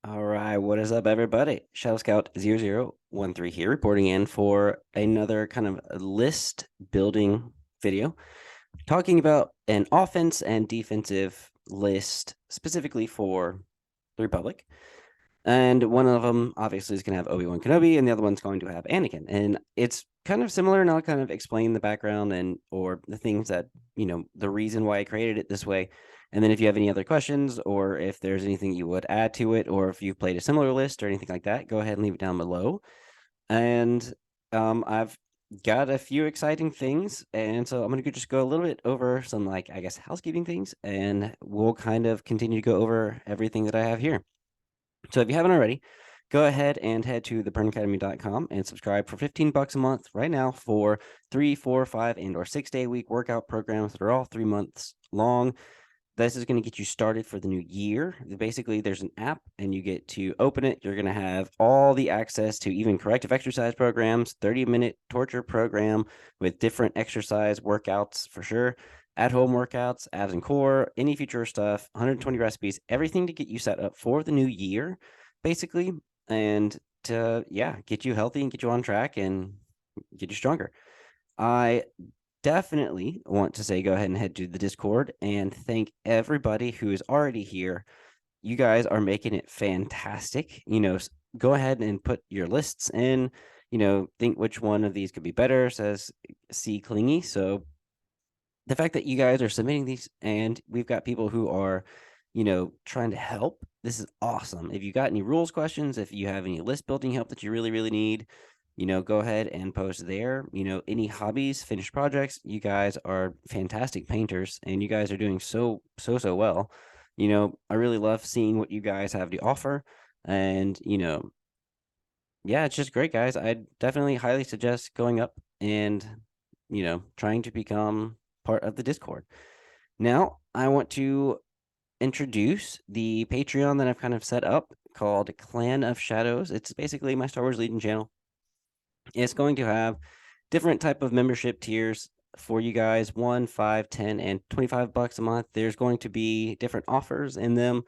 All right, what is up, everybody? Shadow Scout 0013 here, reporting in for another kind of list building video, talking about an offense and defensive list specifically for the Republic. And one of them obviously is going to have Obi-Wan Kenobi, and the other one's going to have Anakin. And it's kind of similar, and I'll kind of explain the background and or the things that, the reason why I created it this way. And then if you have any other questions, or if there's anything you would add to it, or if you've played a similar list or anything like that, go ahead and leave it down below. And I've got a few exciting things, and so I'm going to just go a little bit over some, like, I guess, housekeeping things, and we'll kind of continue to go over everything that I have here. So if you haven't already, go ahead and head to theburnacademy.com and subscribe for 15 bucks a month right now for 3, 4, 5, and or 6-day week workout programs that are all 3 months long. This is going to get you started for the new year. Basically, there's an app and you get to open it. You're going to have all the access to even corrective exercise programs, 30-minute torture program with different exercise workouts for sure, at-home workouts, abs and core, any future stuff, 120 recipes, everything to get you set up for the new year, basically, and to, get you healthy and get you on track and get you stronger. I definitely want to say go ahead and head to the Discord and thank everybody who is already here. You guys are making it fantastic. Go ahead and put your lists in, think which one of these could be better, says C Clingy. So the fact that you guys are submitting these and we've got people who are, trying to help, this is awesome. If you got any rules questions, if you have any list building help that you really, really need, go ahead and post there. Any hobbies, finished projects, you guys are fantastic painters and you guys are doing so well. I really love seeing what you guys have to offer. And, yeah, it's just great, guys. I definitely highly suggest going up and, trying to become part of the Discord. Now, I want to introduce the Patreon that I've kind of set up called Clan of Shadows. It's basically my Star Wars Legion channel. It's going to have different type of membership tiers for you guys, 1, 5, 10, and 25 bucks a month. There's going to be different offers in them.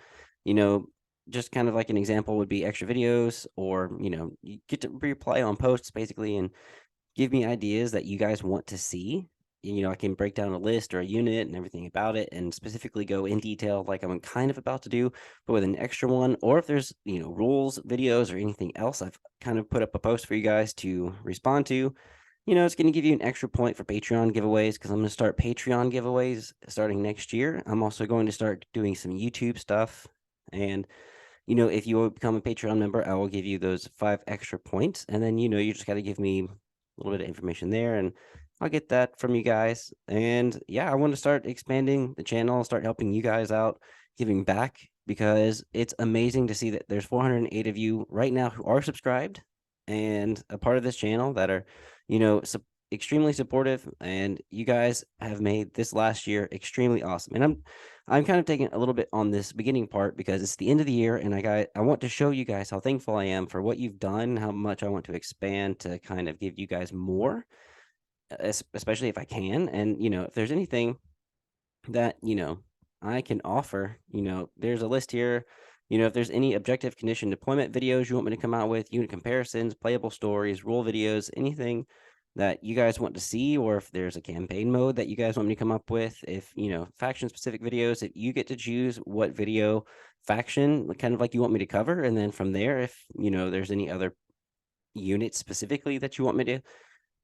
Just kind of like an example would be extra videos, or you get to reply on posts basically and give me ideas that you guys want to see. I can break down a list or a unit and everything about it and specifically go in detail like I'm kind of about to do, but with an extra one. Or if there's, rules, videos, or anything else, I've kind of put up a post for you guys to respond to. It's going to give you an extra point for Patreon giveaways because I'm going to start Patreon giveaways starting next year. I'm also going to start doing some YouTube stuff. And, if you will become a Patreon member, I will give you those 5 extra points. And then, you just got to give me a little bit of information there and I'll get that from you guys. And yeah, I want to start expanding the channel, start helping you guys out, giving back, because it's amazing to see that there's 408 of you right now who are subscribed and a part of this channel that are, extremely supportive. And you guys have made this last year extremely awesome. And I'm kind of taking a little bit on this beginning part because it's the end of the year and I want to show you guys how thankful I am for what you've done, how much I want to expand to kind of give you guys more, especially if I can. And, if there's anything that, I can offer, there's a list here. If there's any objective condition deployment videos you want me to come out with, unit comparisons, playable stories, rule videos, anything that you guys want to see, or if there's a campaign mode that you guys want me to come up with, if, faction specific videos, if you get to choose what video faction kind of like you want me to cover. And then from there, if, there's any other units specifically that you want me to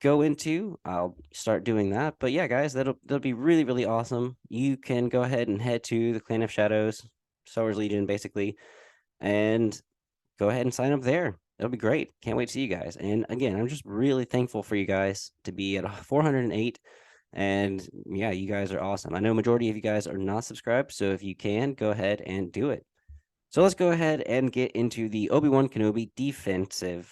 go into, I'll start doing that. But yeah, guys, that'll be really, really awesome. You can go ahead and head to the Clan of Shadows, Star Wars Legion, basically, and go ahead and sign up there. It'll be great. Can't wait to see you guys. And again, I'm just really thankful for you guys to be at 408. And yeah, you guys are awesome. I know majority of you guys are not subscribed, so if you can, go ahead and do it. So let's go ahead and get into the Obi-Wan Kenobi defensive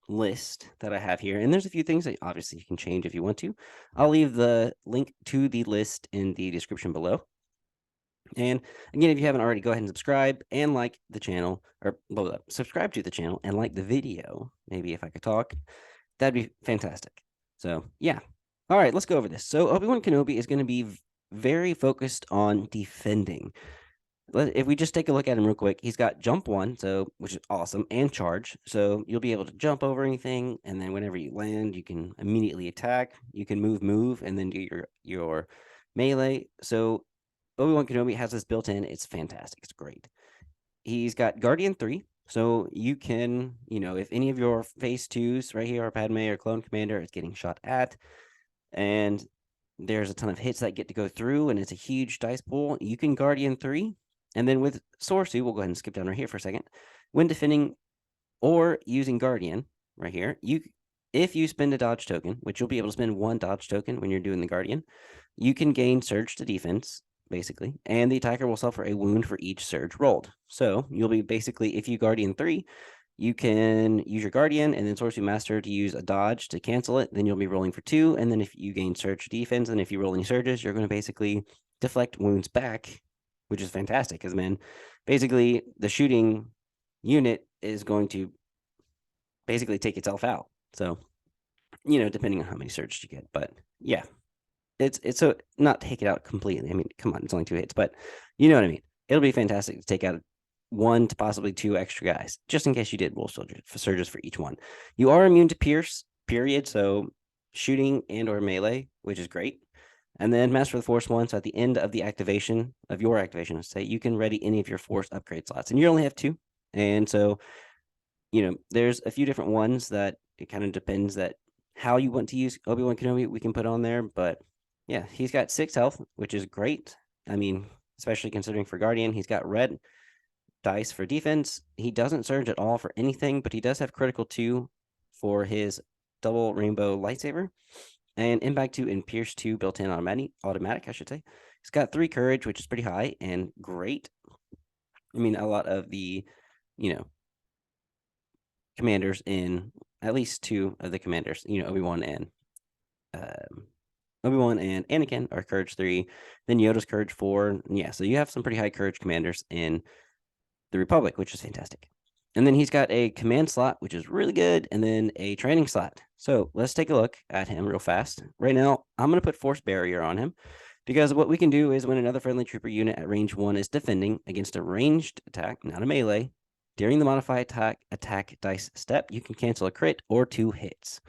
list that I have here. And there's a few things that obviously you can change if you want to. I'll leave the link to the list in the description below. And again, if you haven't already, go ahead and subscribe and like the channel, or subscribe to the channel and like the video. Maybe if I could talk, that'd be fantastic. So yeah. All right, let's go over this. So Obi-Wan Kenobi is going to be very focused on defending. If we just take a look at him real quick, he's got jump 1, so which is awesome, and charge. So you'll be able to jump over anything, and then whenever you land, you can immediately attack. You can move, and then do your melee. So Obi-Wan Kenobi has this built in. It's fantastic. It's great. He's got Guardian 3. So you can, if any of your phase 2s right here, or Padme or Clone Commander, is getting shot at, and there's a ton of hits that get to go through, and it's a huge dice pool, you can Guardian 3. And then with Sorcery, we'll go ahead and skip down right here for a second. When defending or using Guardian, right here, if you spend a dodge token, which you'll be able to spend 1 dodge token when you're doing the Guardian, you can gain Surge to defense, basically, and the attacker will suffer a wound for each Surge rolled. So you'll be basically, if you Guardian 3, you can use your Guardian and then Sorcery Master to use a dodge to cancel it. Then you'll be rolling for 2. And then if you gain Surge defense, and if you roll any Surges, you're going to basically deflect wounds back, which is fantastic because, man, basically the shooting unit is going to basically take itself out. So, depending on how many Surges you get. But yeah, it's so not take it out completely. I mean, come on, it's only 2 hits, but you know what I mean. It'll be fantastic to take out 1 to possibly 2 extra guys, just in case you did roll surges for each one. You are immune to pierce, period. So shooting and or melee, which is great. And then Master of the Force 1. So at the end of the activation of your activation, let's say, you can ready any of your Force upgrade slots, and you only have 2. And so, there's a few different ones that it kind of depends that how you want to use Obi-Wan Kenobi. We can put on there, but yeah, he's got 6 health, which is great. I mean, especially considering for Guardian, he's got red dice for defense. He doesn't surge at all for anything, but he does have critical 2 for his double rainbow lightsaber, and impact 2 and pierce 2 built in automatic, I should say. He's got 3 courage, which is pretty high and great. I mean, a lot of the, commanders in at least 2 of the commanders, Obi-Wan and Anakin are courage 3. Then Yoda's courage 4. Yeah, so you have some pretty high courage commanders in the Republic, which is fantastic. And then he's got a command slot, which is really good, and then a training slot. So let's take a look at him real fast. Right now, I'm going to put Force Barrier on him, because what we can do is when another friendly trooper unit at range 1 is defending against a ranged attack, not a melee, during the modified attack dice step, you can cancel a crit or 2 hits.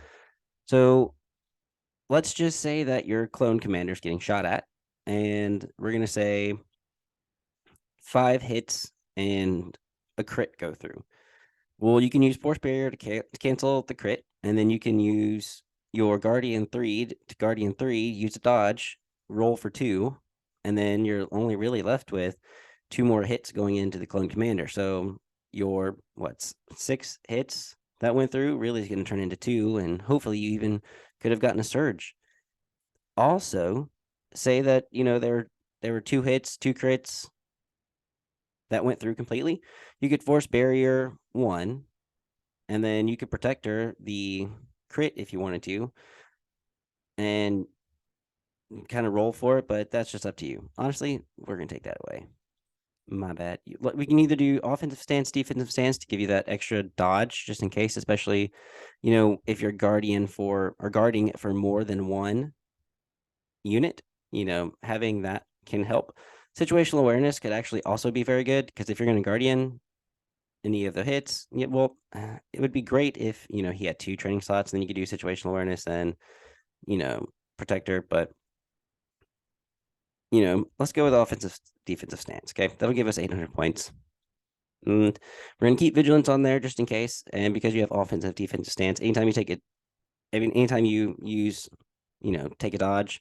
So let's just say that your clone commander is getting shot at, and we're going to say 5 hits and a crit go through. Well, you can use Force Barrier to cancel the crit, and then you can use your Guardian 3 use a dodge, roll for 2, and then you're only really left with 2 more hits going into the clone commander. So your 6 hits that went through really is going to turn into 2, and hopefully you even could have gotten a surge. Also, say that there were 2 hits, 2 crits that went through completely. You could Force Barrier 1, and then you could Protector the crit if you wanted to, and kind of roll for it, but that's just up to you. Honestly, we're going to take that away. My bad. We can either do offensive stance, defensive stance to give you that extra dodge, just in case, especially, if you're guarding it for more than 1 unit, having that can help. Situational awareness could actually also be very good, because if you're going to Guardian any of the hits, it would be great if, he had 2 training slots, and then you could do situational awareness and, Protector, but let's go with offensive defensive stance. Okay, that'll give us 800 points. And we're gonna keep vigilance on there just in case. And because you have offensive defensive stance, anytime you use, take a dodge,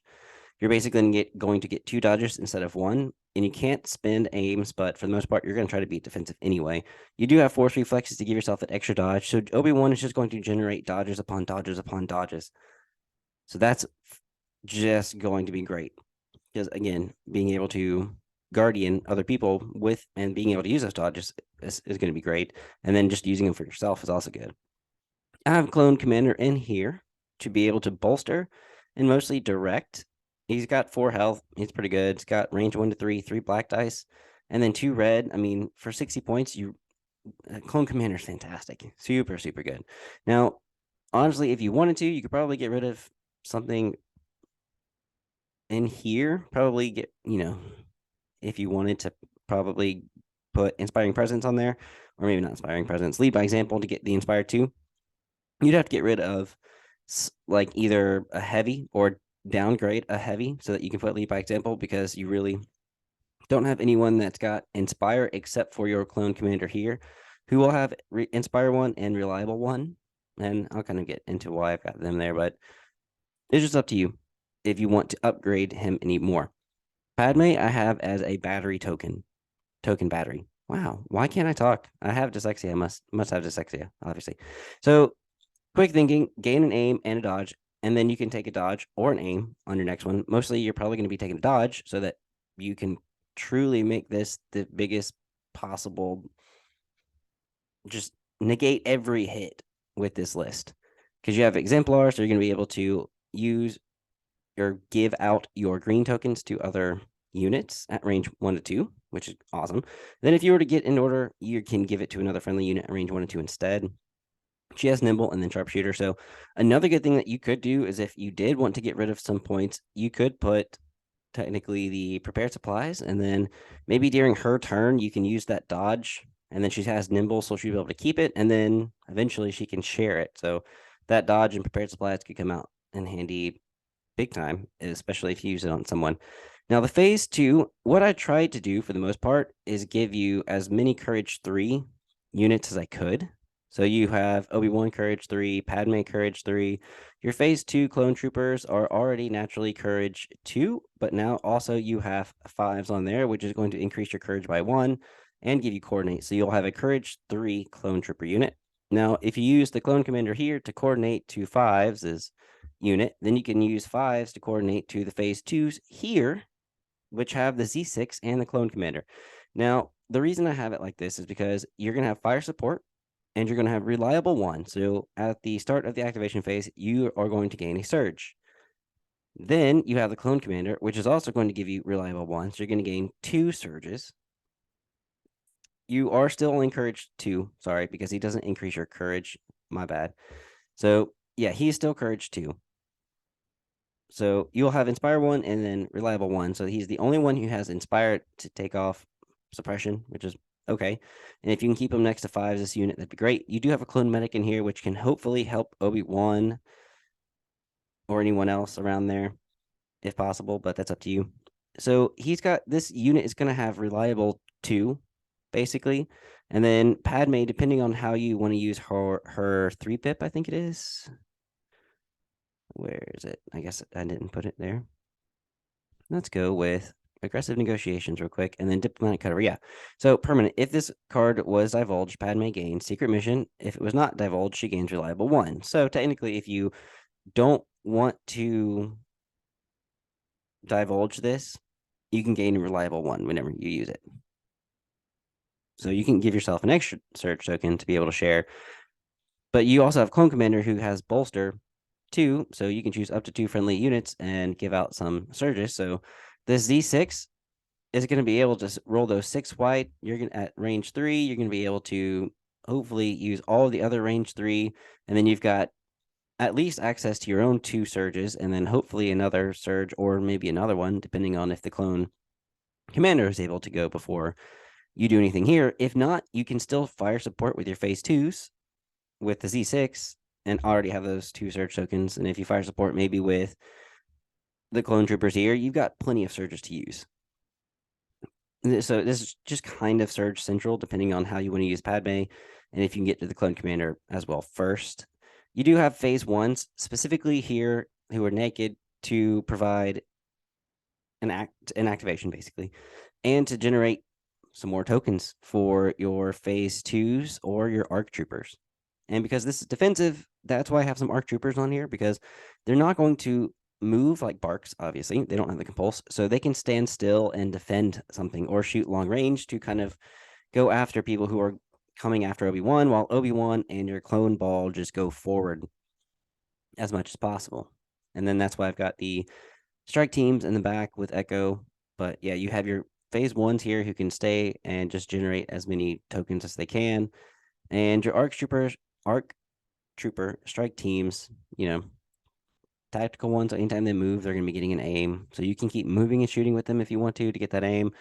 you're basically going to get 2 dodges instead of 1. And you can't spend aims, but for the most part, you're going to try to be defensive anyway. You do have force reflexes to give yourself that extra dodge. So Obi-Wan is just going to generate dodges upon dodges upon dodges. So that's just going to be great. Because again, being able to Guardian other people with and being able to use those dodges is going to be great. And then just using them for yourself is also good. I have Clone Commander in here to be able to bolster and mostly direct. He's got 4 health. He's pretty good. He's got range 1 to 3, 3 black dice, and then 2 red. I mean, for 60 points, Clone Commander is fantastic. Super, super good. Now, honestly, if you wanted to, you could probably get rid of something in here. Probably get, if you wanted to probably put Inspiring Presence on there, or maybe not Inspiring Presence, Lead by Example to get the Inspired 2. You'd have to get rid of like either a heavy or downgrade a heavy so that you can put Lead by Example, because you really don't have anyone that's got Inspire except for your clone commander here, who will have Inspire 1 and Reliable 1. And I'll kind of get into why I've got them there, but it's just up to you if you want to upgrade him any more. Padme, I have as a battery token battery. Wow, why can't I talk? I have dyslexia. I must have dyslexia, obviously. So quick thinking, gain an aim and a dodge, and then you can take a dodge or an aim on your next one. Mostly, you're probably going to be taking a dodge so that you can truly make this the biggest possible, just negate every hit with this list. Because you have exemplars, so you're going to be able to use or give out your green tokens to other units at range 1 to 2, which is awesome. Then if you were to get in order, you can give it to another friendly unit at range 1 to 2 instead. She has nimble and then sharpshooter. So another good thing that you could do is, if you did want to get rid of some points, you could put technically the prepared supplies, and then maybe during her turn you can use that dodge, and then she has nimble, so she'll be able to keep it, and then eventually she can share it. So that dodge and prepared supplies could come out in handy big time, especially if you use it on someone. Now, the phase 2, what I tried to do for the most part is give you as many courage 3 units as I could. So you have Obi-Wan courage 3, Padme courage 3. Your phase 2 clone troopers are already naturally courage 2, but now also you have 5s on there, which is going to increase your courage by 1 and give you coordinate. So you'll have a courage 3 clone trooper unit. Now, if you use the clone commander here to coordinate to 5s unit, then you can use 5s to coordinate to the phase 2s here, which have the Z6 and the clone commander. Now, the reason I have it like this is because you're going to have fire support and you're going to have reliable 1. So at the start of the activation phase, you are going to gain a surge. Then you have the clone commander, which is also going to give you reliable 1. So you're going to gain 2 surges. You are still only courage 2, sorry, because he doesn't increase your courage. My bad. So yeah, he's still courage 2. So you'll have Inspire 1 and then Reliable 1. So he's the only one who has Inspired to take off suppression, which is okay. And if you can keep him next to 5s, this unit, that'd be great. You do have a clone medic in here, which can hopefully help Obi-Wan or anyone else around there, if possible, but that's up to you. So he's got, this unit is going to have Reliable 2, basically. And then Padme, depending on how you want to use her 3-pip, I think it is. Where is it? I guess I didn't put it there. Let's go with aggressive negotiations real quick, and then diplomatic cutter. Yeah. So permanent. If this card was divulged, Padme gains secret mission. If it was not divulged, she gains reliable 1. So technically, if you don't want to divulge this, you can gain a reliable 1 whenever you use it. So you can give yourself an extra search token to be able to share. But you also have Clone Commander, who has bolster 2, so you can choose up to 2 friendly units and give out some surges. So this Z6 is going to be able to roll those 6 white. You're going to, at range 3, you're going to be able to hopefully use all of the other range 3, and then you've got at least access to your own 2 surges, and then hopefully another surge, or maybe another one, depending on if the clone commander is able to go before you do anything here. If not, you can still fire support with your phase 2s with the Z6 and already have those 2 surge tokens. And if you fire support maybe with the clone troopers here, you've got plenty of surges to use. So this is just kind of surge central, depending on how you want to use Padme, and if you can get to the clone commander as well first. You do have phase 1s, specifically here, who are naked, to provide an activation, basically, and to generate some more tokens for your phase 2s or your ARC troopers. And because this is defensive, that's why I have some ARC troopers on here, because they're not going to move like Barks, obviously. They don't have the compulse, so they can stand still and defend something or shoot long range to kind of go after people who are coming after Obi-Wan, while Obi-Wan and your clone ball just go forward as much as possible. And then that's why I've got the strike teams in the back with Echo. But yeah, you have your phase 1s here who can stay and just generate as many tokens as they can. And your ARC trooper strike teams, tactical ones, anytime they move, they're going to be getting an aim. So you can keep moving and shooting with them if you want to get that aim.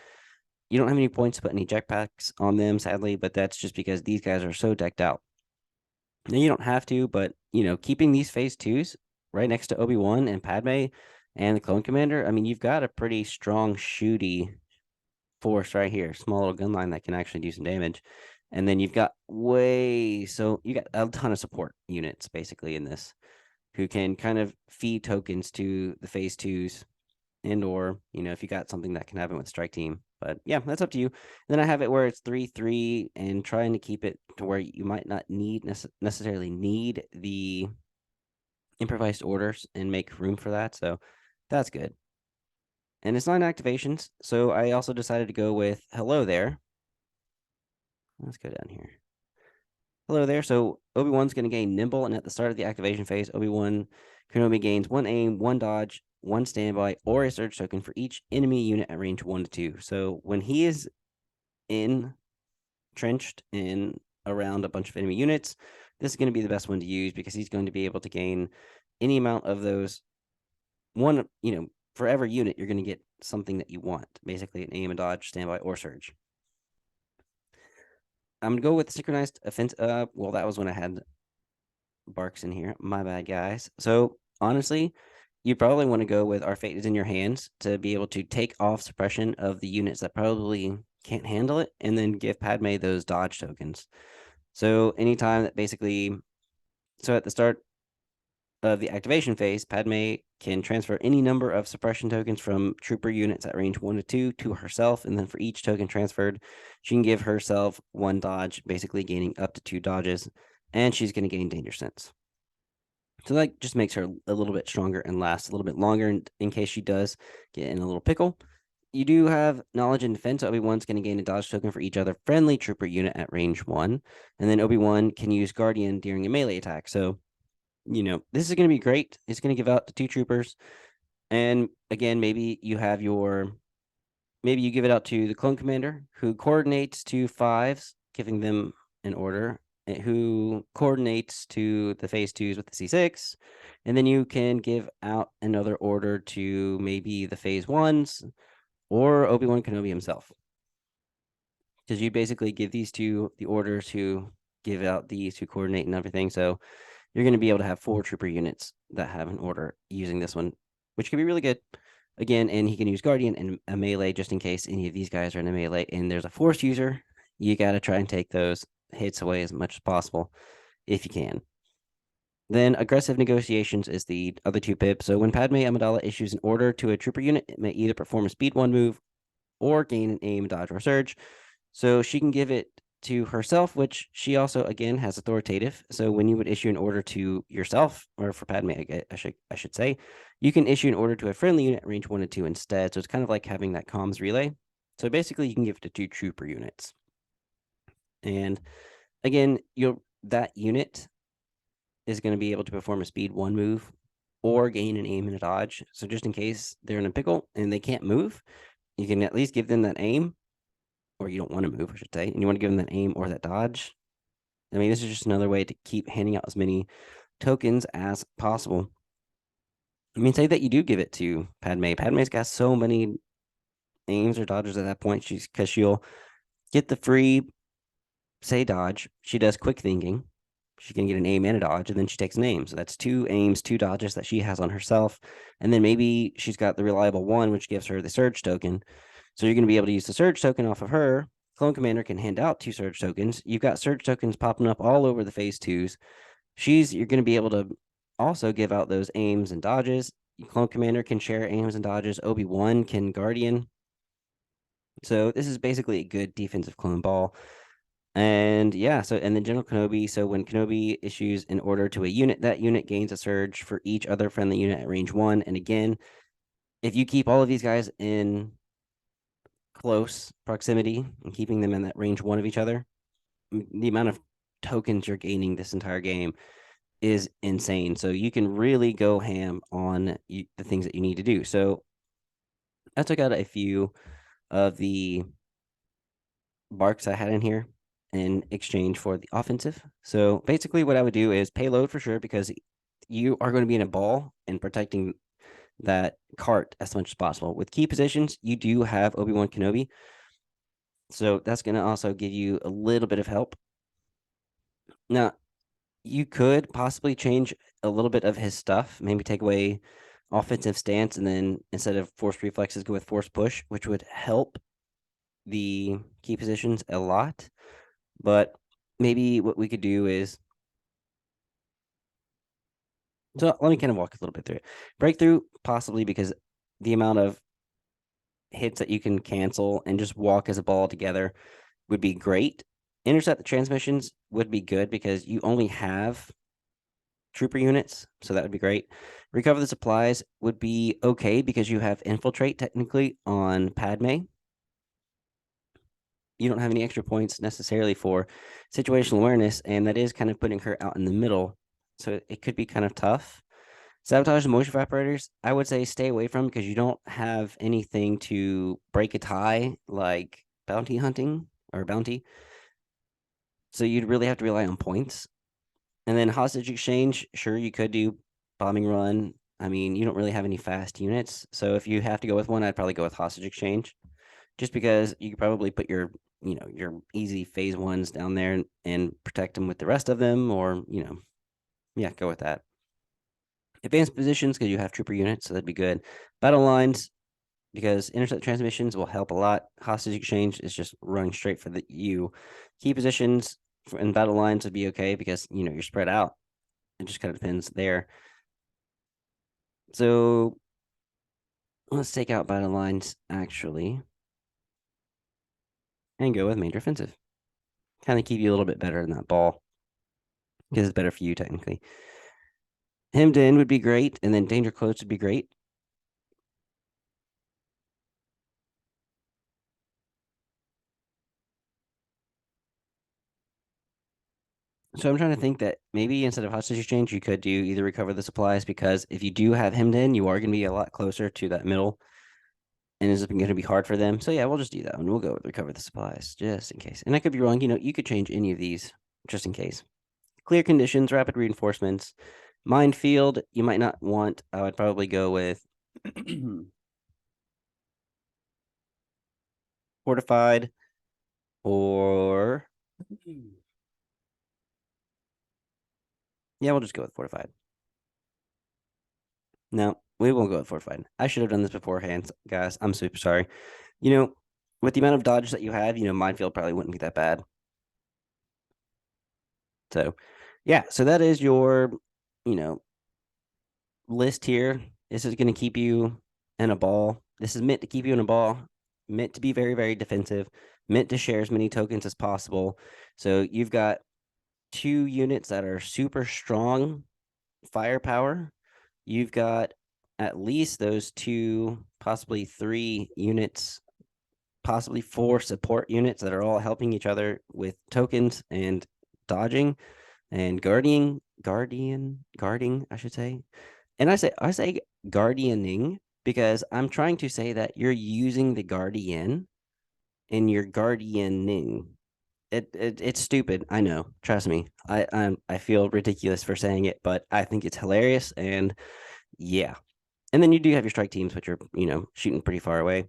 You don't have any points to put any jetpacks on them, sadly, but that's just because these guys are so decked out. Now, you don't have to, but, keeping these phase twos right next to Obi-Wan and Padme and the Clone Commander, I mean, you've got a pretty strong shooty force right here, small little gun line that can actually do some damage. And then you've got you got a ton of support units basically in this who can kind of feed tokens to the phase twos and or, if you got something that can happen with strike team. But yeah, that's up to you. And then I have it where it's 3-3 and trying to keep it to where you might not necessarily need the improvised orders and make room for that. So that's good. And it's 9 activations. So I also decided to go with hello there. Let's go down here. Hello there. So Obi-Wan's going to gain nimble, and at the start of the activation phase, Obi-Wan Kenobi gains 1 aim, 1 dodge, 1 standby, or a surge token for each enemy unit at range 1 to 2. So when he is entrenched in around a bunch of enemy units, this is going to be the best one to use because he's going to be able to gain any amount of those. For every unit, you're going to get something that you want, basically an aim, a dodge, standby, or surge. I'm going to go with synchronized offense. Well, that was when I had Barks in here. My bad, guys. So honestly, you probably want to go with Our Fate is in Your Hands to be able to take off suppression of the units that probably can't handle it, and then give Padme those dodge tokens. So anytime that so at the start of the activation phase, Padme can transfer any number of suppression tokens from trooper units at range 1 to 2 to herself, and then for each token transferred, she can give herself 1 dodge, basically gaining up to 2 dodges, and she's going to gain danger sense. So that just makes her a little bit stronger and lasts a little bit longer in case she does get in a little pickle. You do have knowledge and defense. Obi-Wan's going to gain a dodge token for each other friendly trooper unit at range 1. And then Obi-Wan can use Guardian during a melee attack. So this is going to be great. It's going to give out to 2 troopers. And again, maybe you give it out to the clone commander who coordinates to 5s, giving them an order, who coordinates to the phase 2s with the C6. And then you can give out another order to maybe the phase 1s or Obi-Wan Kenobi himself. Because you basically give these 2 the orders who give out these who coordinate and everything. So you're going to be able to have 4 trooper units that have an order using this one, which could be really good. Again, and he can use Guardian and a melee just in case any of these guys are in a melee and there's a Force user. You got to try and take those hits away as much as possible if you can. Then aggressive negotiations is the other 2 pip. So when Padme Amidala issues an order to a trooper unit, it may either perform a speed 1 move or gain an aim, dodge, or surge. So she can give it to herself, which she also, again, has authoritative. So when you would issue an order to yourself, or for Padme, I should say, you can issue an order to a friendly unit range 1 to 2 instead. So it's kind of like having that comms relay. So basically, you can give it to 2 trooper units. And again, that unit is going to be able to perform a speed 1 move or gain an aim and a dodge. So just in case they're in a pickle and they can't move, you can at least give them that aim, or you don't want to move, I should say, and you want to give them that aim or that dodge. I mean, this is just another way to keep handing out as many tokens as possible. I mean, say that you do give it to Padme. Padme's got so many aims or dodges at that point, because she'll get the free, say, dodge. She does quick thinking. She can get an aim and a dodge, and then she takes an aim. So that's 2 aims, 2 dodges that she has on herself. And then maybe she's got the reliable 1, which gives her the surge token. So you're going to be able to use the surge token off of her. Clone Commander can hand out 2 surge tokens. You've got surge tokens popping up all over the phase 2s. You're going to be able to also give out those aims and dodges. Clone Commander can share aims and dodges. Obi-Wan can Guardian. So this is basically a good defensive clone ball. And yeah, and then General Kenobi. So when Kenobi issues an order to a unit, that unit gains a surge for each other friendly unit at range 1. And again, if you keep all of these guys in close proximity and keeping them in that range 1 of each other, the amount of tokens you're gaining this entire game is insane. So you can really go ham on the things that you need to do. So I took out a few of the barks I had in here in exchange for the offensive. So basically what I would do is payload for sure, because you are going to be in a ball and protecting that cart as much as possible. With key positions, you do have Obi-Wan Kenobi. So that's going to also give you a little bit of help. Now, you could possibly change a little bit of his stuff, maybe take away offensive stance, and then instead of forced reflexes, go with forced push, which would help the key positions a lot. But maybe what we could do is, so let me kind of walk a little bit through it. Breakthrough, possibly because the amount of hits that you can cancel and just walk as a ball together would be great. Intercept the transmissions would be good because you only have trooper units, so that would be great. Recover the supplies would be okay because you have infiltrate technically on Padme. You don't have any extra points necessarily for situational awareness, and that is kind of putting her out in the middle, so it could be kind of tough. Sabotage and motion evaporators, I would say stay away from because you don't have anything to break a tie like bounty hunting or bounty. So you'd really have to rely on points. And then hostage exchange, sure, you could do bombing run. I mean, you don't really have any fast units. So if you have to go with one, I'd probably go with hostage exchange. Just because you could probably put your easy phase ones down there and protect them with the rest of them, or yeah, go with that. Advanced positions because you have trooper units, so that'd be good. Battle lines, because intercept transmissions will help a lot. Hostage exchange is just running straight for the you. Key positions and battle lines would be okay because you're spread out. It just kind of depends there. So let's take out battle lines actually and go with major offensive. Kind of keep you a little bit better in that ball because it's better for you technically. Hemmed in would be great, and then danger close would be great. So I'm trying to think that maybe instead of hostage exchange, you could do either recover the supplies because if you do have hemmed in, you are going to be a lot closer to that middle, and it's going to be hard for them. So yeah, we'll just do that one. We'll go with recover the supplies just in case. And I could be wrong. You could change any of these just in case. Clear conditions, rapid reinforcements, minefield. You might not want. I would probably go with fortified or yeah, we'll just go with fortified. No, we won't go with fortified. I should have done this beforehand, guys. I'm super sorry. With the amount of dodge that you have, minefield probably wouldn't be that bad. So, yeah, so that is your, you know, list here. This is going to keep you in a ball. This is meant to keep you in a ball, meant to be very, very defensive, meant to share as many tokens as possible. So you've got 2 units that are super strong firepower. You've got at least those 2, possibly 3 units, possibly 4 support units that are all helping each other with tokens and dodging and guarding, I should say. And I say guardianing because I'm trying to say that you're using the guardian and you're guardianing. It's stupid. I know. Trust me. I feel ridiculous for saying it, but I think it's hilarious. And yeah. And then you do have your strike teams, which are shooting pretty far away.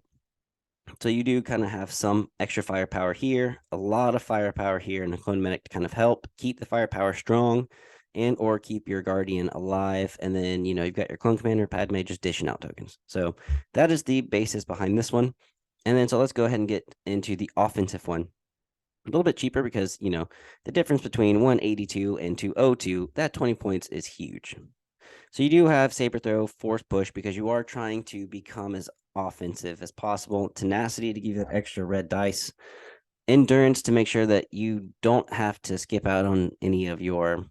So you do kind of have some extra firepower here, a lot of firepower here, and a clone medic to kind of help keep the firepower strong and or keep your guardian alive. And then you've got your clone commander Padme just dishing out tokens. So that is the basis behind this one. And then so let's go ahead and get into the offensive one. A little bit cheaper because the difference between 182 and 202, that 20 points is huge. So you do have saber throw, force push because you are trying to become as offensive as possible. Tenacity to give you that extra red dice. Endurance to make sure that you don't have to skip out on any of your,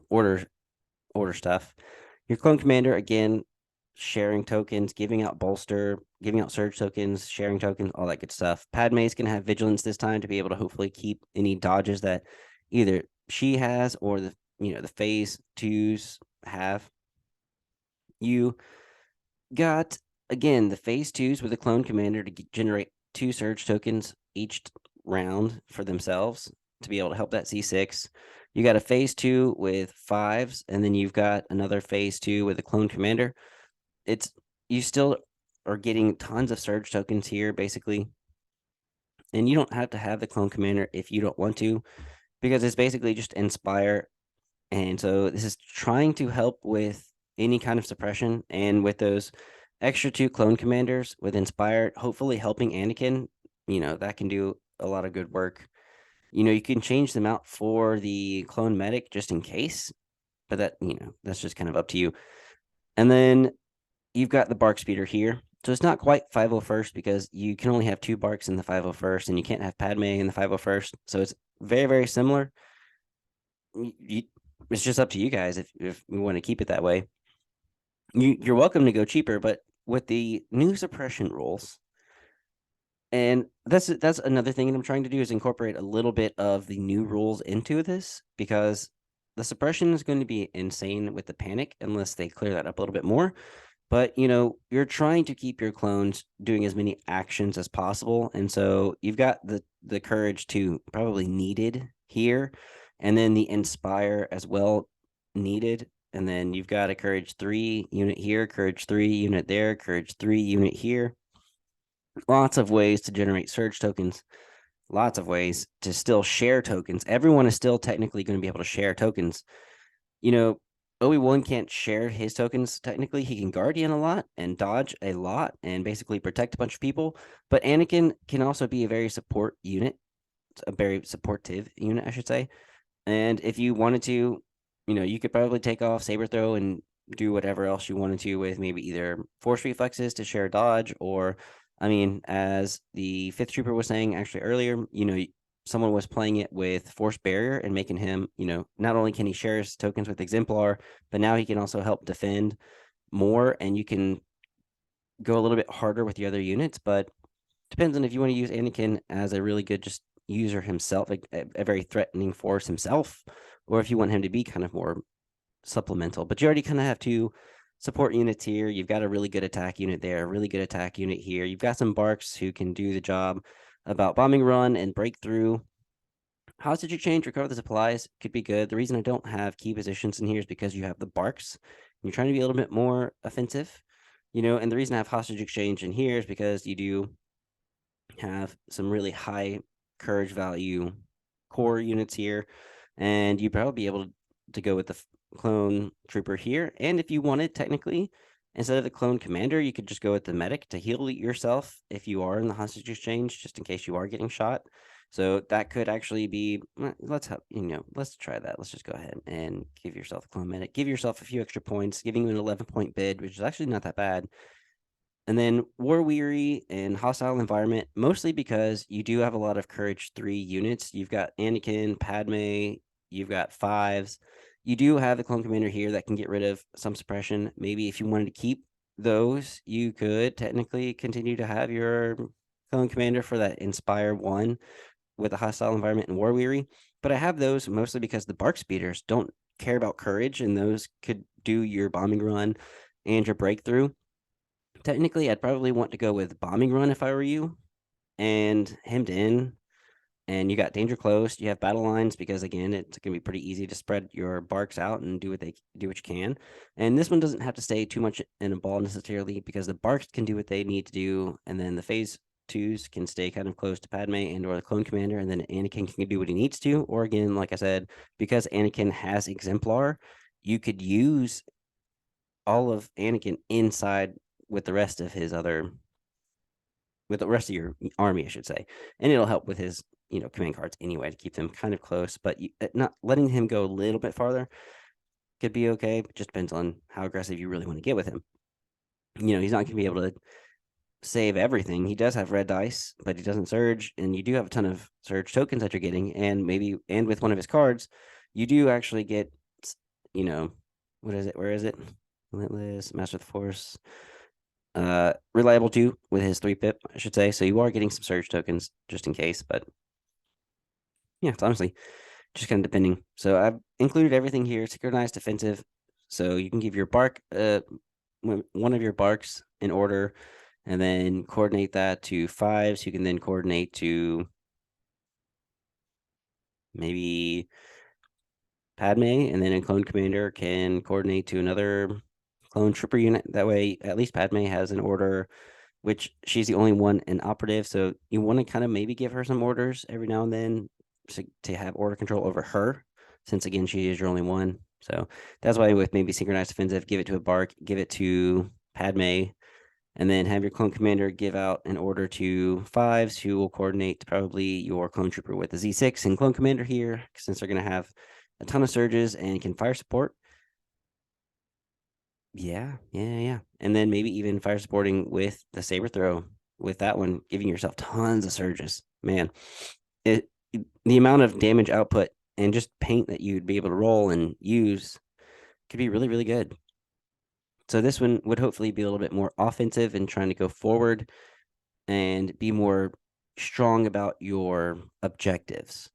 order stuff. Your clone commander, again, sharing tokens, giving out bolster, giving out surge tokens, sharing tokens, all that good stuff. Padme's going to have vigilance this time to be able to hopefully keep any dodges that either she has or the phase twos have. You got, again, the phase twos with a clone commander to generate 2 surge tokens each round for themselves to be able to help that C6. You got a phase 2 with 5s, and then you've got another phase 2 with a clone commander. You still are getting tons of surge tokens here, basically. and you don't have to have the clone commander if you don't want to, because it's basically just inspire. And so this is trying to help with any kind of suppression, and with those extra two clone commanders with inspire, hopefully helping Anakin, that can do a lot of good work. You can change them out for the clone medic just in case, but that's just kind of up to you. And then you've got the bark speeder here. So it's not quite 501st because you can only have two barks in the 501st, and you can't have Padme in the 501st. So it's very, very similar. It's just up to you guys if we want to keep it that way. You're welcome to go cheaper, but with the new suppression rules, and that's another thing that I'm trying to do, is incorporate a little bit of the new rules into this, because the suppression is going to be insane with the panic unless they clear that up a little bit more. But you're trying to keep your clones doing as many actions as possible, and so you've got the courage to probably needed here, and then the inspire as well needed, and then you've got a courage 3 unit here, courage 3 unit there, courage 3 unit here. Lots of ways to generate surge tokens, lots of ways to still share tokens. Everyone is still technically going to be able to share tokens. Obi-Wan can't share his tokens technically. He can guardian a lot and dodge a lot and basically protect a bunch of people. But Anakin can also be a very support unit, a very supportive unit, I should say. And if you wanted to, you could probably take off saber throw and do whatever else you wanted to with maybe either force reflexes to share dodge, or, I mean, as the fifth trooper was saying actually earlier, someone was playing it with force barrier and making him, not only can he share his tokens with exemplar, but now he can also help defend more, and you can go a little bit harder with the other units. But depends on if you want to use Anakin as a really good just user himself, like a very threatening force himself, or if you want him to be kind of more supplemental. But you already kind of have two support units here. You've got a really good attack unit there, a really good attack unit here. You've got some barks who can do the job about bombing run and breakthrough. Hostage exchange, recover the supplies could be good. The reason I don't have key positions in here is because you have the barks. You're trying to be a little bit more offensive, and the reason I have hostage exchange in here is because you do have some really high courage value core units here, and you'd probably be able to go with the clone trooper here. And if you wanted, technically, instead of the clone commander, you could just go with the medic to heal yourself if you are in the hostage exchange, just in case you are getting shot. So that could actually be, let's try that. Let's just go ahead and give yourself a clone medic, give yourself a few extra points, giving you an 11-point bid, which is actually not that bad. And then war weary and hostile environment, mostly because you do have a lot of courage 3 units. You've got Anakin, Padme, you've got fives. You do have the clone commander here that can get rid of some suppression. Maybe if you wanted to keep those, you could technically continue to have your clone commander for that inspire 1 with a hostile environment and war weary. But I have those mostly because the bark speeders don't care about courage, and those could do your bombing run and your breakthrough. Technically, I'd probably want to go with bombing run if I were you, and hemmed in. And you got danger close. You have battle lines because, again, it's going to be pretty easy to spread your barks out and do what you can. And this one doesn't have to stay too much in a ball necessarily, because the barks can do what they need to do, and then the phase 2s can stay kind of close to Padme and or the clone commander, and then Anakin can do what he needs to. Or again, like I said, because Anakin has exemplar, you could use all of Anakin inside with the rest of his other, with the rest of your army, I should say, and it'll help with his command cards anyway to keep them kind of close. But not letting him go a little bit farther could be okay. But just depends on how aggressive you really want to get with him. He's not going to be able to save everything. He does have red dice, but he doesn't surge, and you do have a ton of surge tokens that you're getting, and with one of his cards, you do actually get, what is it? Where is it? Relentless, Master of the Force. Reliable 2 with his 3-pip, I should say. So you are getting some surge tokens just in case, but yeah, it's honestly just kind of depending. So I've included everything here. Synchronized defensive, so you can give your bark one of your barks in order, and then coordinate that to 5s. You can then coordinate to maybe Padme, and then a clone commander can coordinate to another clone trooper unit. That way, at least Padme has an order which she's the only one in operative. So you want to kind of maybe give her some orders every now and then to have order control over her, since again, she is your only one. So that's why with maybe synchronized offensive, give it to a Bark, give it to Padme, and then have your clone commander give out an order to fives who will coordinate probably your clone trooper with the Z6 and clone commander here, since they're going to have a ton of surges and can fire support. Yeah. And then maybe even fire supporting with the saber throw with that one, giving yourself tons of surges. Man, it the amount of damage output and just paint that you'd be able to roll and use could be really, really good. So this one would hopefully be a little bit more offensive and trying to go forward and be more strong about your objectives.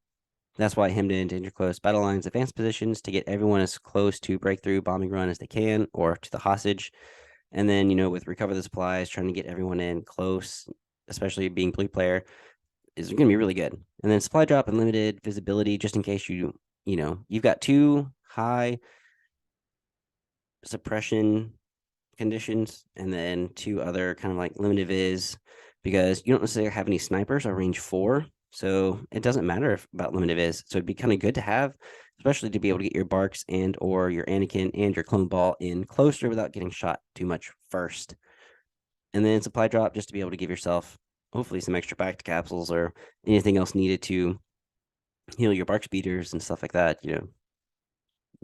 That's why hemmed in, danger close, battle lines, advanced positions to get everyone as close to breakthrough bombing run as they can, or to the hostage. And then, with recover the supplies, trying to get everyone in close, especially being blue player, is going to be really good. And then supply drop and limited visibility, just in case you've got 2 high suppression conditions and then 2 other kind of like limited viz, because you don't necessarily have any snipers or range 4. So it doesn't matter about limited viz. So it'd be kind of good to have, especially to be able to get your Barks and or your Anakin and your clone ball in closer without getting shot too much first. And then supply drop just to be able to give yourself hopefully some extra back to capsules or anything else needed to heal your Bark speeders and stuff like that. Yeah.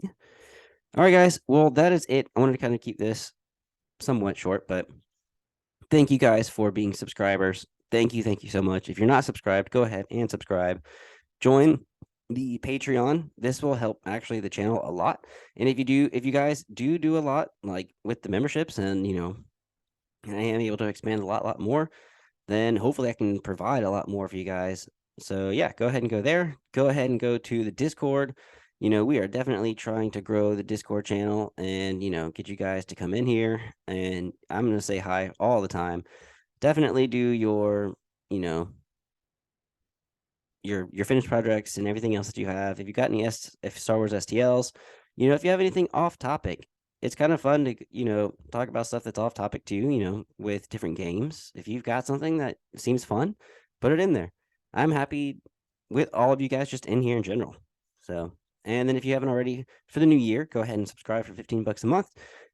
All right, guys. Well, that is it. I wanted to kind of keep this somewhat short, but thank you guys for being subscribers. Thank you so much. If you're not subscribed, go ahead and subscribe. Join the Patreon. This will help actually the channel a lot. And if you guys do a lot like with the memberships, and I am able to expand a lot more, then hopefully I can provide a lot more for you guys. So yeah, go ahead and go there. Go ahead and go to the Discord. We are definitely trying to grow the Discord channel and, get you guys to come in here. And I'm going to say hi all the time. Definitely do your, you know, your finished projects and everything else that you have. If you got any if Star Wars STLs, if you have anything off topic, it's kind of fun to talk about stuff that's off topic too. With different games. If you've got something that seems fun, put it in there. I'm happy with all of you guys just in here in general. So, and then if you haven't already for the new year, go ahead and subscribe for $15 a month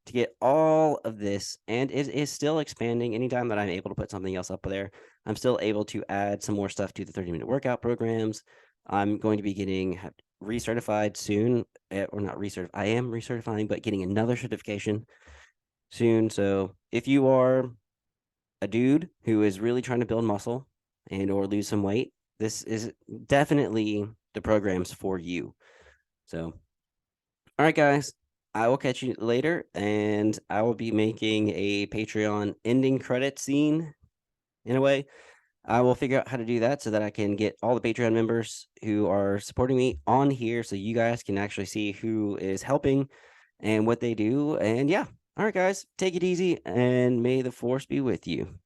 to get all of this, and it is still expanding. Anytime that I'm able to put something else up there, I'm still able to add some more stuff to the 30-minute workout programs. I'm going to be getting recertified soon, or not recertified. I am recertifying, but getting another certification soon. So if you are a dude who is really trying to build muscle and or lose some weight, this is definitely the programs for you. So, all right, guys, I will catch you later, and I will be making a Patreon ending credit scene in a way. I will figure out how to do that so that I can get all the Patreon members who are supporting me on here so you guys can actually see who is helping and what they do. And yeah, all right, guys, take it easy, and may the force be with you.